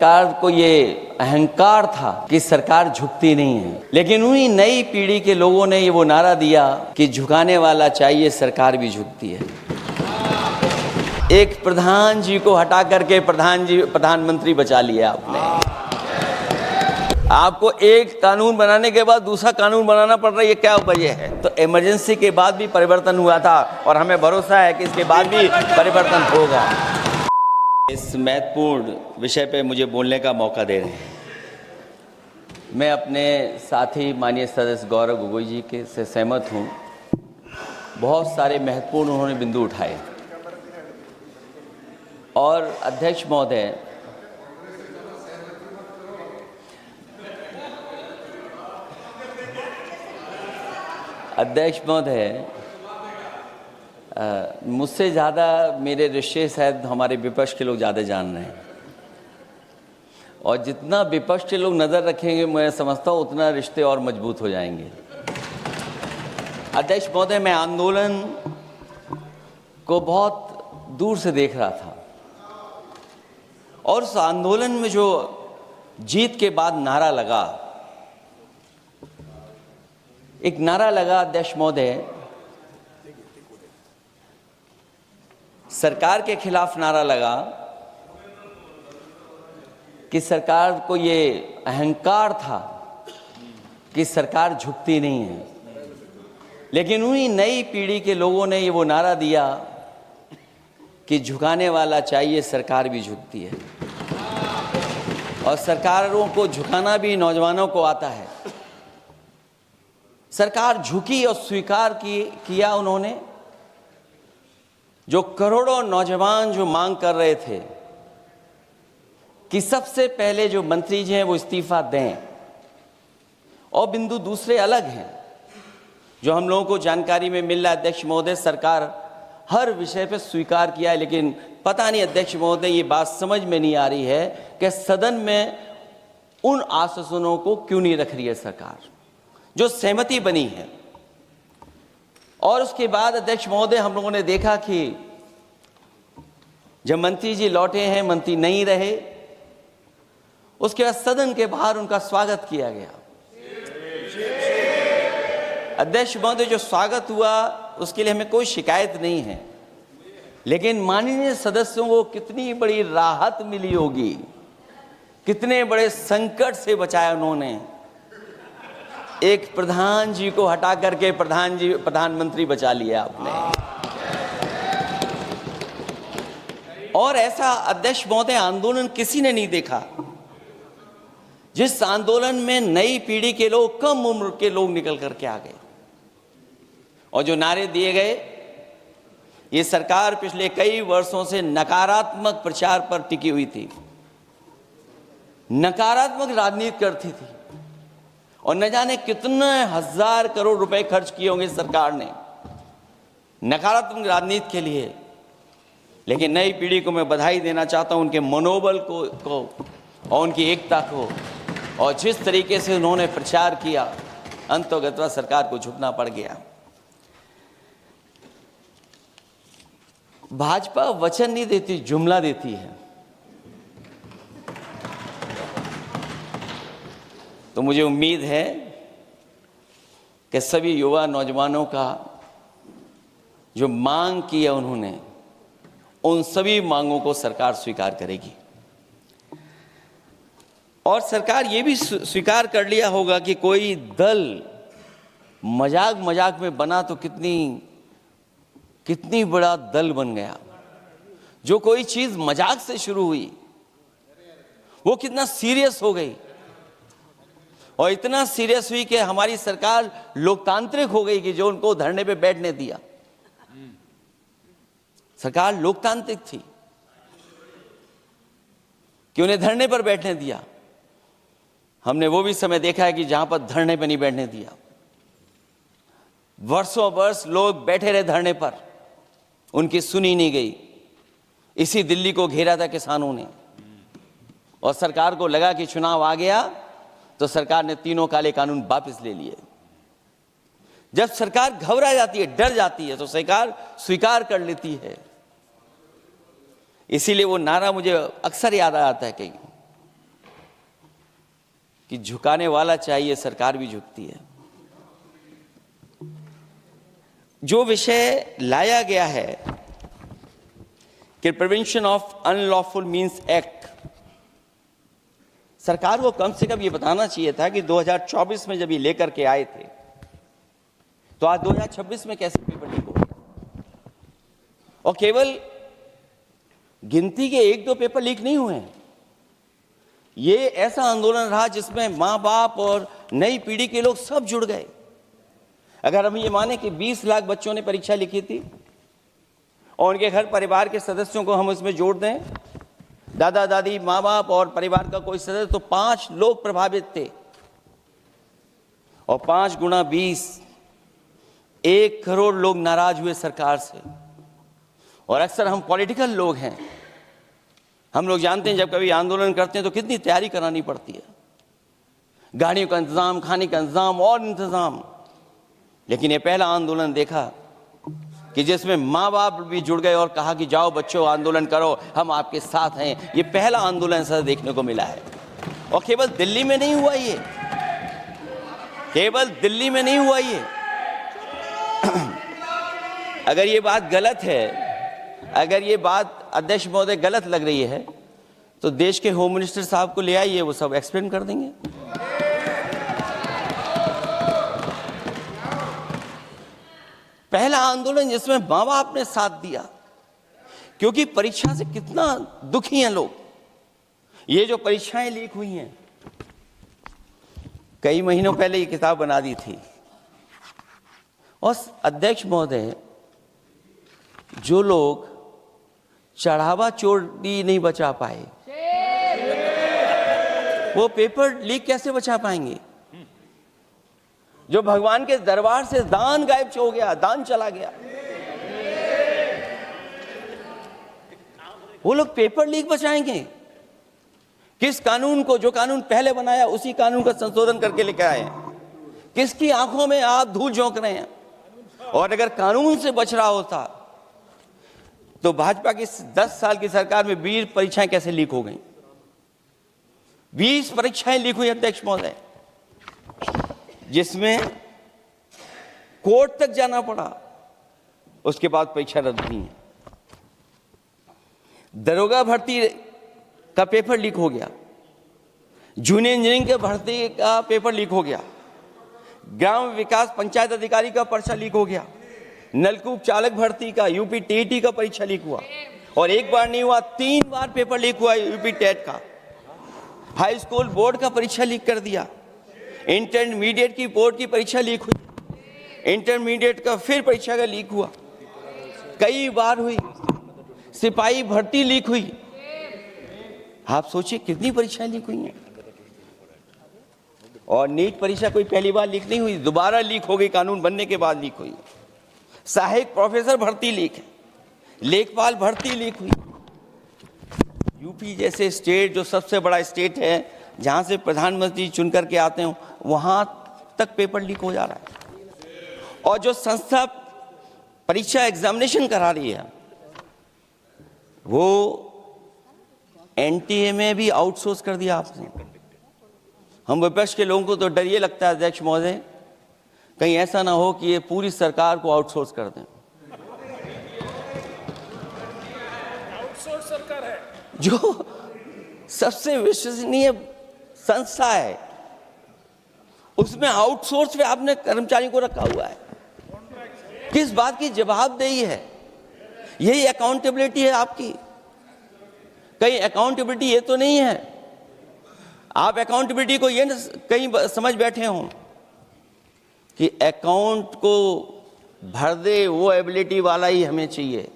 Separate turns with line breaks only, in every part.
सरकार को ये अहंकार था कि सरकार झुकती नहीं है, लेकिन उन्हीं नई पीढ़ी के लोगों ने ये वो नारा दिया कि झुकाने वाला चाहिए, सरकार भी झुकती है। एक प्रधान जी को हटा करके प्रधानमंत्री बचा लिया आपने। आपको एक कानून बनाने के बाद दूसरा कानून बनाना पड़ रहा है, ये क्या वजह है? तो इमरजेंसी के बाद भी परिवर्तन हुआ था और हमें भरोसा है कि इसके बाद भी परिवर्तन होगा। इस महत्वपूर्ण विषय पे मुझे बोलने का मौका दे रहे हैं। मैं अपने साथी माननीय सदस्य गौरव गोगोई जी के से सहमत हूँ। बहुत सारे महत्वपूर्ण उन्होंने बिंदु उठाए और अध्यक्ष महोदय, मुझसे ज़्यादा मेरे रिश्ते शायद हमारे विपक्ष के लोग ज़्यादा जान रहे हैं, और जितना विपक्ष के लोग नज़र रखेंगे मैं समझता हूँ उतना रिश्ते और मजबूत हो जाएंगे। अध्यक्ष महोदय, मैं आंदोलन को बहुत दूर से देख रहा था और उस आंदोलन में जो जीत के बाद नारा लगा, एक नारा लगा अध्यक्ष महोदय, सरकार के खिलाफ नारा लगा कि सरकार को ये अहंकार था कि सरकार झुकती नहीं है, लेकिन उन्हीं नई पीढ़ी के लोगों ने ये वो नारा दिया कि झुकाने वाला चाहिए, सरकार भी झुकती है। और सरकारों को झुकाना भी नौजवानों को आता है। सरकार झुकी और स्वीकार किया उन्होंने। जो करोड़ों नौजवान जो मांग कर रहे थे कि सबसे पहले जो मंत्री जी हैं वो इस्तीफा दें, और बिंदु दूसरे अलग हैं जो हम लोगों को जानकारी में मिल रहा है। अध्यक्ष महोदय, सरकार हर विषय पर स्वीकार किया है, लेकिन पता नहीं अध्यक्ष महोदय ये बात समझ में नहीं आ रही है कि सदन में उन आश्वासनों को क्यों नहीं रख रही है सरकार, जो सहमति बनी है। और उसके बाद अध्यक्ष महोदय, हम लोगों ने देखा कि जब मंत्री जी लौटे हैं, मंत्री नहीं रहे, उसके बाद सदन के बाहर उनका स्वागत किया गया। अध्यक्ष महोदय, जो स्वागत हुआ उसके लिए हमें कोई शिकायत नहीं है, लेकिन माननीय सदस्यों को कितनी बड़ी राहत मिली होगी, कितने बड़े संकट से बचाया उन्होंने। एक प्रधान जी को हटा करके प्रधानमंत्री बचा लिया आपने। और ऐसा अध्यक्ष महोदय आंदोलन किसी ने नहीं देखा, जिस आंदोलन में नई पीढ़ी के लोग, कम उम्र के लोग निकल करके आ गए और जो नारे दिए गए। ये सरकार पिछले कई वर्षों से नकारात्मक प्रचार पर टिकी हुई थी, नकारात्मक राजनीति करती थी, और न जाने कितने हजार करोड़ रुपए खर्च किए होंगे सरकार ने नकारात्मक राजनीति के लिए। लेकिन नई पीढ़ी को मैं बधाई देना चाहता हूं, उनके मनोबल को और उनकी एकता को, और जिस तरीके से उन्होंने प्रचार किया, अंततः सरकार को झुकना पड़ गया। भाजपा वचन नहीं देती, जुमला देती है। तो मुझे उम्मीद है कि सभी युवा नौजवानों का जो मांग की है उन्होंने, उन सभी मांगों को सरकार स्वीकार करेगी। और सरकार ये भी स्वीकार कर लिया होगा कि कोई दल मजाक में बना तो कितनी बड़ा दल बन गया। जो कोई चीज मजाक से शुरू हुई वो कितना सीरियस हो गई, और इतना सीरियस हुई कि हमारी सरकार लोकतांत्रिक हो गई कि जो उनको धरने पे बैठने दिया। सरकार लोकतांत्रिक थी कि उन्हें धरने पर बैठने दिया। हमने वो भी समय देखा है कि जहां पर धरने पर नहीं बैठने दिया, वर्षों वर्ष लोग बैठे रहे धरने पर, उनकी सुनी नहीं गई। इसी दिल्ली को घेरा था किसानों ने, और सरकार को लगा कि चुनाव आ गया तो सरकार ने तीनों काले कानून वापस ले लिए। जब सरकार घबरा जाती है, डर जाती है, तो सरकार स्वीकार कर लेती है। इसीलिए वो नारा मुझे अक्सर याद आता है कहीं कि झुकाने वाला चाहिए, सरकार भी झुकती है। जो विषय लाया गया है कि prevention of unlawful means act, सरकार को कम से कम ये बताना चाहिए था कि 2024 में जब ये लेकर के आए थे तो आज 2026 में कैसे पेपर लीक हो गया। और केवल गिनती के 1-2 पेपर लीक नहीं हुए हैं, ये ऐसा आंदोलन रहा जिसमें माँ बाप और नई पीढ़ी के लोग सब जुड़ गए। अगर हम ये माने कि 20 लाख बच्चों ने परीक्षा लिखी थी और उनके घर परिवार के सदस्यों को हम इसमें जोड़ दें, दादा दादी, माँ बाप और परिवार का कोई सदस्य, तो 5 लोग प्रभावित थे। और 5 गुणा 20, 1 करोड़ लोग नाराज हुए सरकार से। और अक्सर हम पॉलिटिकल लोग हैं, हम लोग जानते हैं जब कभी आंदोलन करते हैं तो कितनी तैयारी करानी पड़ती है, गाड़ियों का इंतजाम, खाने का इंतजाम और इंतजाम। लेकिन ये पहला आंदोलन देखा कि जिसमें माँ बाप भी जुड़ गए और कहा कि जाओ बच्चों आंदोलन करो, हम आपके साथ हैं। ये पहला आंदोलन ऐसा देखने को मिला है। और केवल दिल्ली में नहीं हुआ ये, केवल दिल्ली में नहीं हुआ ये। अगर ये बात गलत है, अगर ये बात अध्यक्ष महोदय गलत लग रही है तो देश के होम मिनिस्टर साहब को ले आइए, वो सब एक्सप्लेन कर देंगे। पहला आंदोलन जिसमें माँ बाप ने साथ दिया, क्योंकि परीक्षा से कितना दुखी हैं लोग। ये जो परीक्षाएं लीक हुई हैं, कई महीनों पहले ये किताब बना दी थी। और अध्यक्ष महोदय, जो लोग चढ़ावा चोरी नहीं बचा पाए, वो पेपर लीक कैसे बचा पाएंगे। जो भगवान के दरबार से दान गायब हो गया, दान चला गया, वो लोग पेपर लीक बचाएंगे। किस कानून को, जो कानून पहले बनाया उसी कानून का संशोधन करके लेकर आए हैं। किसकी आंखों में आप धूल झोंक रहे हैं। और अगर कानून से बच रहा होता तो भाजपा की 10 साल की सरकार में 20 परीक्षाएं कैसे लीक हो गई। 20 परीक्षाएं लीक हुई अध्यक्ष महोदय, जिसमें कोर्ट तक जाना पड़ा, उसके बाद परीक्षा रद्द हुई है। दरोगा भर्ती का पेपर लीक हो गया, जूनियर इंजीनियरिंग के भर्ती का पेपर लीक हो गया, ग्राम विकास पंचायत अधिकारी का पर्चा लीक हो गया, नलकूप चालक भर्ती का, यूपी टीईटी का परीक्षा लीक हुआ। और एक बार नहीं हुआ, 3 बार पेपर लीक हुआ यूपी टेट का। हाई स्कूल बोर्ड का परीक्षा लीक कर दिया, इंटरमीडिएट की बोर्ड की परीक्षा लीक हुई, इंटरमीडिएट का फिर परीक्षा का लीक हुआ, कई बार हुई। सिपाही भर्ती लीक हुई। आप सोचिए कितनी परीक्षाएं लीक हुई हैं। और नीट परीक्षा कोई पहली बार लीक नहीं हुई, दोबारा लीक हो गई, कानून बनने के बाद लीक हुई। सहायक प्रोफेसर भर्ती लीक है, लेखपाल भर्ती लीक हुई। यूपी जैसे स्टेट, जो सबसे बड़ा स्टेट है, जहां से प्रधानमंत्री चुन करके आते हैं, वहां तक पेपर लीक हो जा रहा है। और जो संस्था परीक्षा एग्जामिनेशन करा रही है, वो एनटीए में भी आउटसोर्स कर दिया आपने। हम विपक्ष के लोगों को तो डर ये लगता है अध्यक्ष महोदय, कहीं ऐसा ना हो कि ये पूरी सरकार को आउटसोर्स कर दें।
आउटसोर्स सरकार है,
जो सबसे विश्वसनीय संस्था है, उसमें आउटसोर्स पे आपने कर्मचारियों को रखा हुआ है। किस बात की जवाबदेही है? यही अकाउंटेबिलिटी है आपकी? कहीं अकाउंटेबिलिटी ये तो नहीं है, आप अकाउंटेबिलिटी को ये कहीं समझ बैठे हों कि अकाउंट को भर दे वो एबिलिटी वाला ही हमें चाहिए।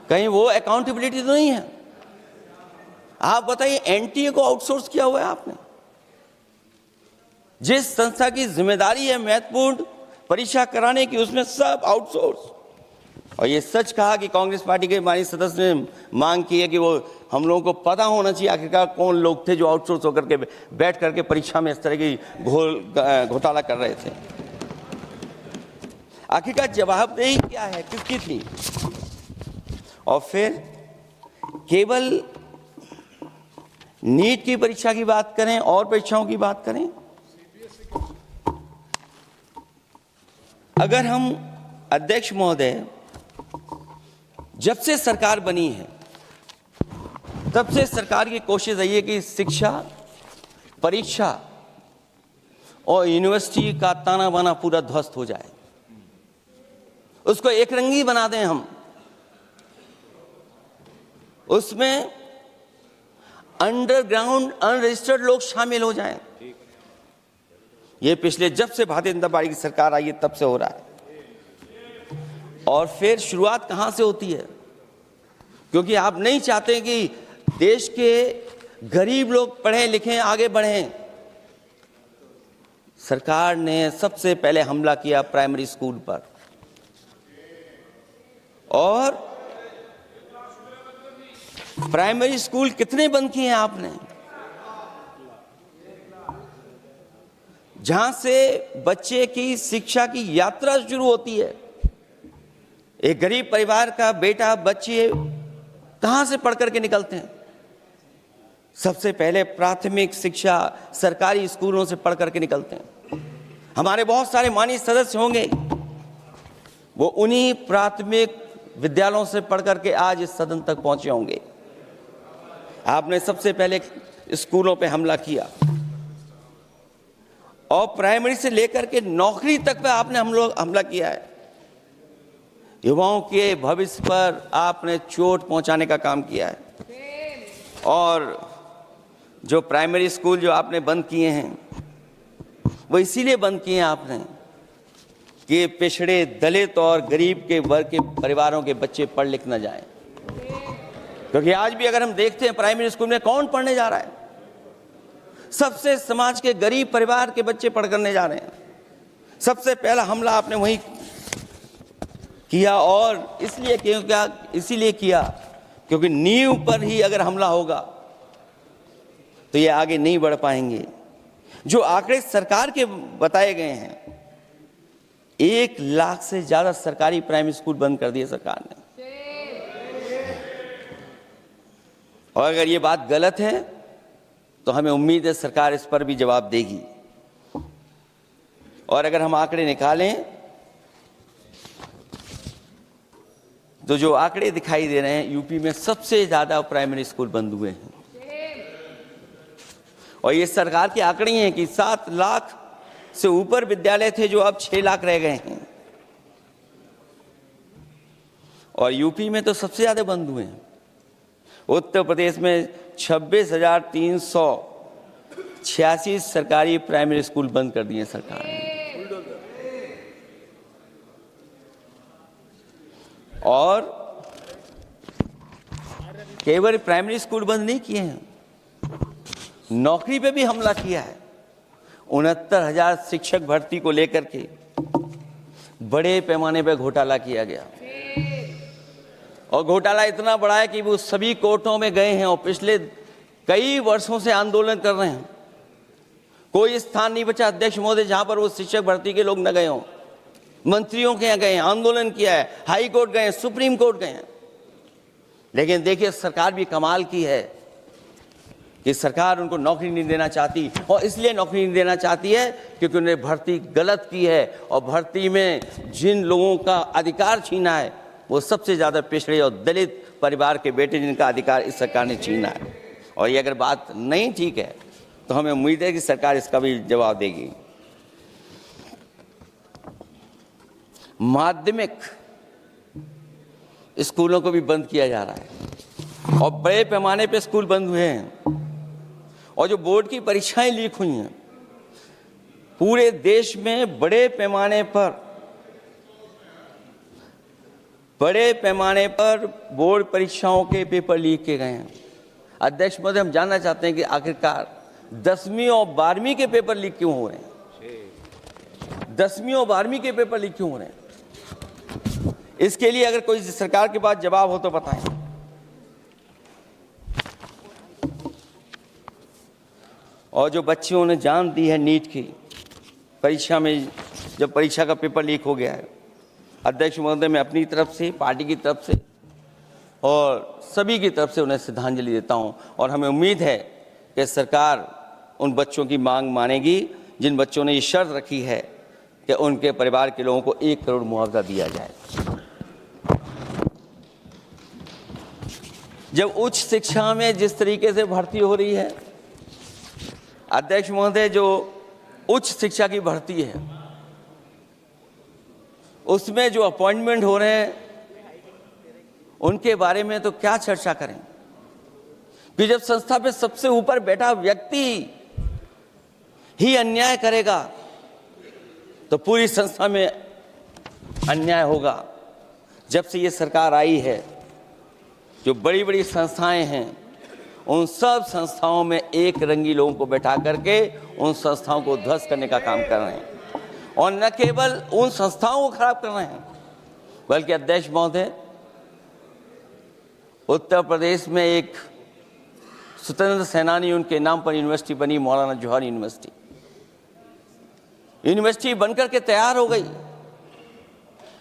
कहीं वो अकाउंटेबिलिटी तो नहीं है। आप बताइए, एनटीए को आउटसोर्स किया हुआ है आपने। जिस संस्था की जिम्मेदारी है महत्वपूर्ण परीक्षा कराने की, उसमें सब आउटसोर्स। और ये सच कहा कि कांग्रेस पार्टी के माननीय सदस्य ने मांग की है कि वो हम लोगों को पता होना चाहिए आखिरकार कौन लोग थे जो आउटसोर्स होकर के बैठ करके परीक्षा में इस तरह की घोटाला कर रहे थे। आखिरकार जवाबदेही क्या है, किसकी थी? और फिर केवल नीट की परीक्षा की बात करें और परीक्षाओं की बात करें, अगर हम अध्यक्ष महोदय, जब से सरकार बनी है तब से सरकार की कोशिश रही है कि शिक्षा, परीक्षा और यूनिवर्सिटी का ताना बाना पूरा ध्वस्त हो जाए, उसको एक रंगी बना दें हम, उसमें अंडरग्राउंड अनरजिस्टर्ड लोग शामिल हो जाएं। ये पिछले जब से भारतीय जनता पार्टी की सरकार आई है तब से हो रहा है। और फिर शुरुआत कहां से होती है? क्योंकि आप नहीं चाहते कि देश के गरीब लोग पढ़ें लिखें आगे बढ़ें। सरकार ने सबसे पहले हमला किया प्राइमरी स्कूल पर, और प्राइमरी स्कूल कितने बंद किए हैं आपने? जहां से बच्चे की शिक्षा की यात्रा शुरू होती है। एक गरीब परिवार का बेटा, बच्चे कहां से पढ़ करके निकलते हैं? सबसे पहले प्राथमिक शिक्षा सरकारी स्कूलों से पढ़ करके निकलते हैं। हमारे बहुत सारे माननीय सदस्य होंगे, वो उन्हीं प्राथमिक विद्यालयों से पढ़ करके आज इस सदन तक पहुंचे होंगे। आपने सबसे पहले स्कूलों पे हमला किया, और प्राइमरी से लेकर के नौकरी तक पे आपने हमला किया है। युवाओं के भविष्य पर आपने चोट पहुंचाने का काम किया है। और जो प्राइमरी स्कूल जो आपने बंद किए हैं, वो इसीलिए बंद किए हैं आपने कि पिछड़े, दलित और गरीब के वर्ग के परिवारों के बच्चे पढ़ लिख न जाएं। क्योंकि आज भी अगर हम देखते हैं प्राइमरी स्कूल में कौन पढ़ने जा रहा है? सबसे समाज के गरीब परिवार के बच्चे पढ़ करने जा रहे हैं। सबसे पहला हमला आपने वही किया, और इसीलिए किया क्योंकि नींव पर ही अगर हमला होगा तो ये आगे नहीं बढ़ पाएंगे। जो आंकड़े सरकार के बताए गए हैं, 1 लाख से ज्यादा सरकारी प्राइमरी स्कूल बंद कर दिए सरकार ने। और अगर ये बात गलत है तो हमें उम्मीद है सरकार इस पर भी जवाब देगी। और अगर हम आंकड़े निकालें तो जो आंकड़े दिखाई दे रहे हैं, यूपी में सबसे ज्यादा प्राइमरी स्कूल बंद हुए हैं। और ये सरकार के आंकड़े हैं कि 7 लाख से ऊपर विद्यालय थे जो अब 6 लाख रह गए हैं। और यूपी में तो सबसे ज्यादा बंद हुए हैं। उत्तर प्रदेश में 26,386 सरकारी प्राइमरी स्कूल बंद कर दिए सरकार ने। और केवल प्राइमरी स्कूल बंद नहीं किए हैं, नौकरी पे भी हमला किया है। 69,000 शिक्षक भर्ती को लेकर के बड़े पैमाने पर घोटाला किया गया। और घोटाला इतना बड़ा है कि वो सभी कोर्टों में गए हैं और पिछले कई वर्षों से आंदोलन कर रहे हैं। कोई स्थान नहीं बचा अध्यक्ष महोदय जहां पर वो शिक्षक भर्ती के लोग न गए हों। मंत्रियों के यहाँ गए हैं, आंदोलन किया है, हाई कोर्ट गए हैं, सुप्रीम कोर्ट गए हैं। लेकिन देखिए सरकार भी कमाल की है कि सरकार उनको नौकरी नहीं देना चाहती। और इसलिए नौकरी नहीं देना चाहती है क्योंकि उन्होंने भर्ती गलत की है, और भर्ती में जिन लोगों का अधिकार छीना है वो सबसे ज़्यादा पिछड़े और दलित परिवार के बेटे, जिनका अधिकार इस सरकार ने छीना है। और ये अगर बात नहीं ठीक है तो हमें उम्मीद है कि सरकार इसका भी जवाब देगी। माध्यमिक स्कूलों को भी बंद किया जा रहा है, और बड़े पैमाने पे स्कूल बंद हुए हैं। और जो बोर्ड की परीक्षाएं लीक हुई हैं, पूरे देश में बड़े पैमाने पर बोर्ड परीक्षाओं के पेपर लीक किए गए हैं। अध्यक्ष महोदय, हम जानना चाहते हैं कि आखिरकार 10वीं और 12वीं के पेपर लीक क्यों हो रहे हैं? 10वीं और 12वीं के पेपर लीक क्यों हो रहे हैं? इसके लिए अगर कोई सरकार के पास जवाब हो तो बताएं। और जो बच्चियों ने जान दी है नीट की परीक्षा में, जब परीक्षा का पेपर लीक हो गया है, अध्यक्ष महोदय, मैं अपनी तरफ से, पार्टी की तरफ से और सभी की तरफ से उन्हें श्रद्धांजलि देता हूं। और हमें उम्मीद है कि सरकार उन बच्चों की मांग मानेगी जिन बच्चों ने ये शर्त रखी है कि उनके परिवार के लोगों को 1 करोड़ मुआवजा दिया जाए। जब उच्च शिक्षा में जिस तरीके से भर्ती हो रही है, अध्यक्ष महोदय, जो उच्च शिक्षा की भर्ती है उसमें जो अपॉइंटमेंट हो रहे हैं उनके बारे में तो क्या चर्चा करें कि जब संस्था पे सबसे ऊपर बैठा व्यक्ति ही अन्याय करेगा तो पूरी संस्था में अन्याय होगा। जब से ये सरकार आई है, जो बड़ी बड़ी संस्थाएं हैं उन सब संस्थाओं में एक रंगी लोगों को बैठा करके उन संस्थाओं को ध्वस्त करने का काम कर रहे हैं, और न केवल उन संस्थाओं को खराब कर रहे हैं बल्कि अध्यक्ष महोदय, उत्तर प्रदेश में एक स्वतंत्र सेनानी, उनके नाम पर यूनिवर्सिटी बनी, मौलाना जौहर यूनिवर्सिटी। यूनिवर्सिटी बनकर के तैयार हो गई।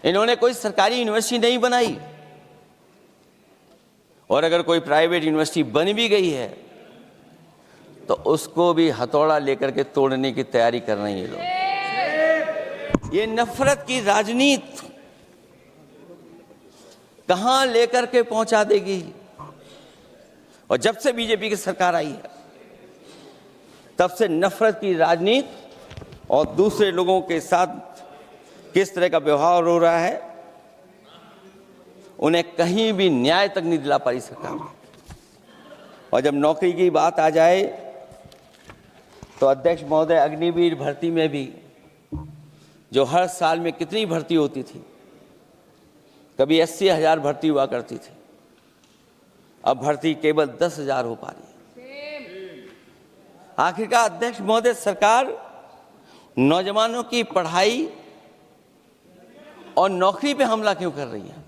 इन्होंने कोई सरकारी यूनिवर्सिटी नहीं बनाई, और अगर कोई प्राइवेट यूनिवर्सिटी बन भी गई है तो उसको भी हथौड़ा लेकर के तोड़ने की तैयारी कर रहे हैं ये लोग। ये नफरत की राजनीति कहां लेकर के पहुंचा देगी। और जब से बीजेपी की सरकार आई है तब से नफरत की राजनीति और दूसरे लोगों के साथ किस तरह का व्यवहार हो रहा है, उन्हें कहीं भी न्याय तक नहीं दिला पाई सरकार। और जब नौकरी की बात आ जाए तो अध्यक्ष महोदय, अग्निवीर भर्ती में भी जो हर साल में कितनी भर्ती होती थी, कभी 80,000 भर्ती हुआ करती थी, अब भर्ती केवल 10,000 हो पा रही है। आखिरकार अध्यक्ष महोदय, सरकार नौजवानों की पढ़ाई और नौकरी पे हमला क्यों कर रही है,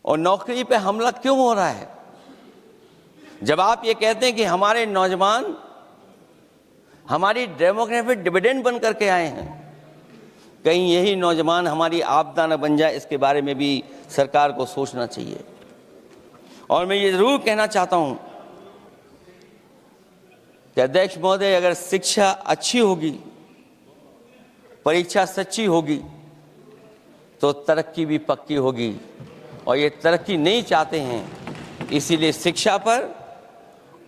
और नौकरी पे हमला क्यों हो रहा है? जब आप ये कहते हैं कि हमारे नौजवान हमारी डेमोग्राफिक डिविडेंड बन करके आए हैं, कहीं यही नौजवान हमारी आपदा न बन जाए, इसके बारे में भी सरकार को सोचना चाहिए। और मैं ये जरूर कहना चाहता हूं कि अध्यक्ष महोदय, अगर शिक्षा अच्छी होगी, परीक्षा सच्ची होगी, तो तरक्की भी पक्की होगी। और ये तरक्की नहीं चाहते हैं, इसीलिए शिक्षा पर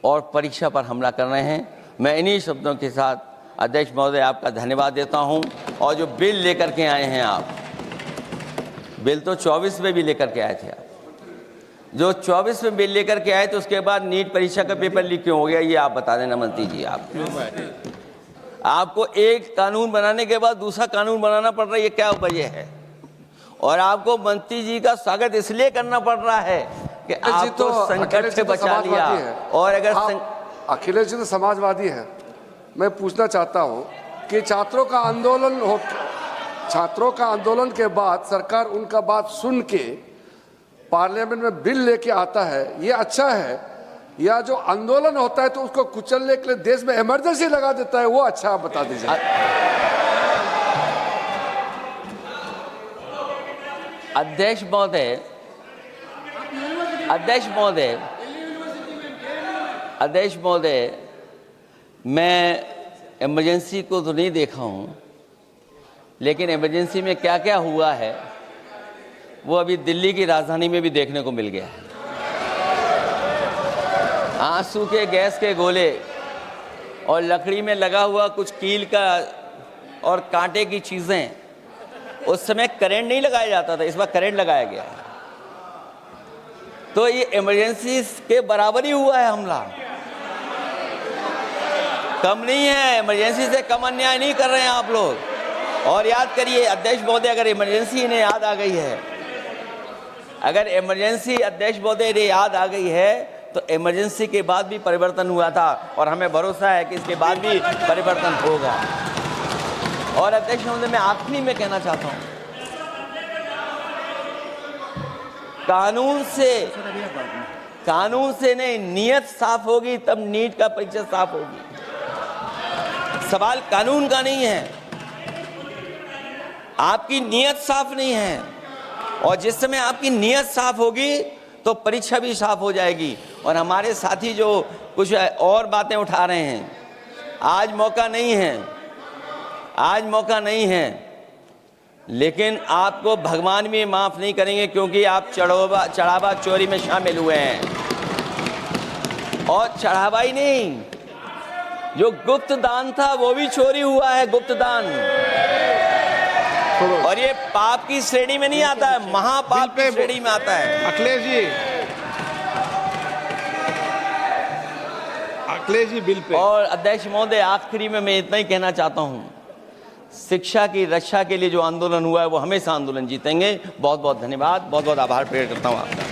और परीक्षा पर हमला कर रहे हैं। मैं इन्हीं शब्दों के साथ अध्यक्ष महोदय आपका धन्यवाद देता हूं। और जो बिल लेकर के आए हैं आप, बिल तो 24 में भी लेकर के आए थे आप, जो 24 में बिल लेकर के आए थे उसके बाद नीट परीक्षा का पेपर लीक क्यों हो गया, ये आप बता देना मंत्री जी। आपको एक कानून बनाने के बाद दूसरा कानून बनाना पड़ रहा है, ये क्या वजह है? और आपको मंत्री जी का स्वागत इसलिए करना पड़ रहा है कि आपको संकट से बचा लिया। और अगर
अखिलेश जी तो समाजवादी है। मैं पूछना चाहता हूं कि छात्रों का आंदोलन के बाद सरकार उनका बात सुन के पार्लियामेंट में बिल लेके आता है, ये अच्छा है, या जो आंदोलन होता है तो उसको कुचलने के लिए देश में इमरजेंसी लगा देता है, वो अच्छा? आप बता दीजिए।
अध्यक्ष महोदय, मैं इमरजेंसी को तो नहीं देखा हूं, लेकिन इमरजेंसी में क्या क्या हुआ है वो अभी दिल्ली की राजधानी में भी देखने को मिल गया है। आंसू के गैस के गोले और लकड़ी में लगा हुआ कुछ कील का और कांटे की चीजें, उस समय करंट नहीं लगाया जाता था, इस बार करंट लगाया गया है। तो ये इमरजेंसी के बराबर ही हुआ है हमला, कम नहीं है। इमरजेंसी से कम अन्याय नहीं कर रहे हैं आप लोग। और याद करिए अध्यक्ष महोदय, अगर इमरजेंसी इन्हें याद आ गई है, अगर इमरजेंसी अध्यक्ष महोदय ने याद आ गई है, तो इमरजेंसी के बाद भी परिवर्तन हुआ था और हमें भरोसा है कि इसके बाद भी परिवर्तन होगा। और अध्यक्ष महोदय, मैं आखिरी में कहना चाहता हूं, कानून से नहीं, नियत साफ होगी तब नीट का परीक्षा साफ होगी। सवाल कानून का नहीं है, आपकी नियत साफ नहीं है। और जिस समय आपकी नियत साफ होगी तो परीक्षा भी साफ हो जाएगी। और हमारे साथी जो कुछ और बातें उठा रहे हैं, आज मौका नहीं है, आज मौका नहीं है, लेकिन आपको भगवान भी माफ़ नहीं करेंगे क्योंकि आप चढ़ावा चोरी में शामिल हुए हैं। और चढ़ावा ही नहीं, जो गुप्त दान था वो भी चोरी हुआ है, गुप्त दान। और ये पाप की श्रेणी में नहीं आता है, महापाप की श्रेणी में आता है।
Akhilesh ji bill pay.
और अध्यक्ष महोदय, आखिरी में मैं इतना ही कहना चाहता हूं, शिक्षा की रक्षा के लिए जो आंदोलन हुआ है वो हमेशा आंदोलन जीतेंगे। बहुत बहुत धन्यवाद, बहुत बहुत आभार प्रकट करता हूं आपका।